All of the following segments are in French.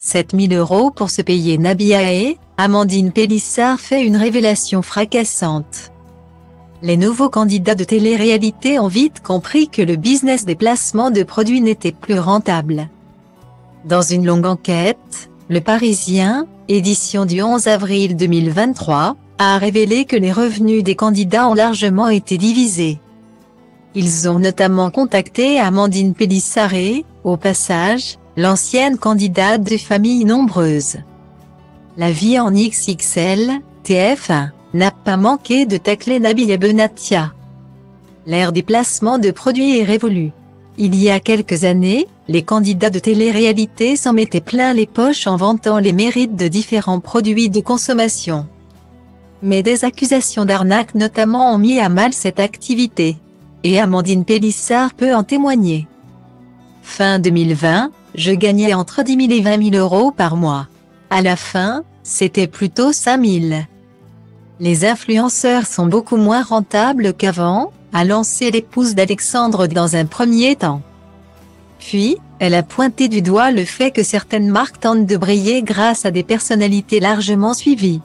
7 000 € pour se payer Nabila et Amandine Pélissard fait une révélation fracassante. Les nouveaux candidats de télé-réalité ont vite compris que le business des placements de produits n'était plus rentable. Dans une longue enquête, Le Parisien, édition du 11 avril 2023, a révélé que les revenus des candidats ont largement été divisés. Ils ont notamment contacté Amandine Pélissard et, au passage, l'ancienne candidate de familles nombreuses. La vie en XXL, TF1, n'a pas manqué de tacler Nabila Benatia. L'ère des placements de produits est révolue. Il y a quelques années, les candidats de télé-réalité s'en mettaient plein les poches en vantant les mérites de différents produits de consommation. Mais des accusations d'arnaque notamment ont mis à mal cette activité. Et Amandine Pélissard peut en témoigner. Fin 2020, je gagnais entre 10 000 et 20 000 € par mois. À la fin, c'était plutôt 5 000. Les influenceurs sont beaucoup moins rentables qu'avant, a lancé l'épouse d'Alexandre dans un premier temps. Puis, elle a pointé du doigt le fait que certaines marques tentent de briller grâce à des personnalités largement suivies.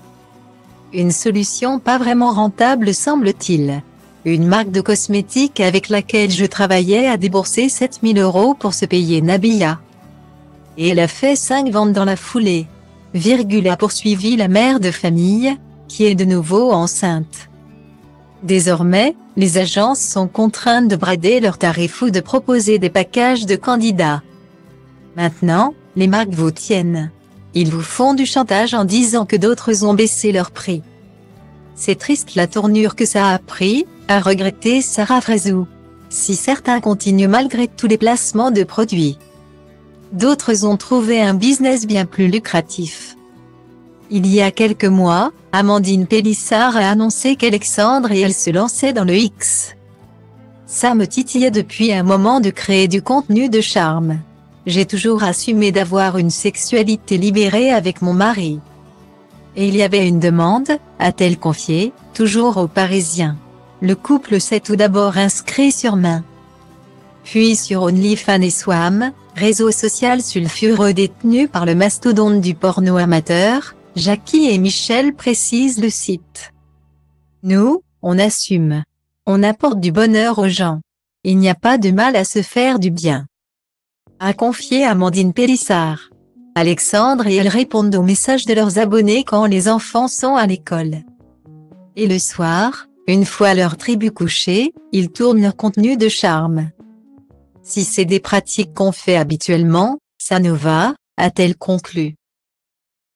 Une solution pas vraiment rentable semble-t-il. Une marque de cosmétiques avec laquelle je travaillais a déboursé 7 000 € pour se payer Nabila. Et elle a fait 5 ventes dans la foulée. A poursuivi la mère de famille, qui est de nouveau enceinte. Désormais, les agences sont contraintes de brader leurs tarifs ou de proposer des packages de candidats. Maintenant, les marques vous tiennent. Ils vous font du chantage en disant que d'autres ont baissé leur prix. C'est triste la tournure que ça a pris, a regretté Sarah Frézou. Si certains continuent malgré tous les placements de produits, d'autres ont trouvé un business bien plus lucratif. Il y a quelques mois, Amandine Pélissard a annoncé qu'Alexandre et elle se lançaient dans le X. Ça me titillait depuis un moment de créer du contenu de charme. J'ai toujours assumé d'avoir une sexualité libérée avec mon mari. Et il y avait une demande, a-t-elle confié, toujours au Parisien. Le couple s'est tout d'abord inscrit sur Main. Puis sur OnlyFans et Swam, réseau social sulfureux détenu par le mastodonte du porno amateur, Jackie et Michel précisent le site. Nous, on assume. On apporte du bonheur aux gens. Il n'y a pas de mal à se faire du bien, a confié Amandine Pélissard. Alexandre et elle répondent aux messages de leurs abonnés quand les enfants sont à l'école. Et le soir, une fois leur tribu couchée, ils tournent leur contenu de charme. Si c'est des pratiques qu'on fait habituellement, ça nous va, a-t-elle conclu.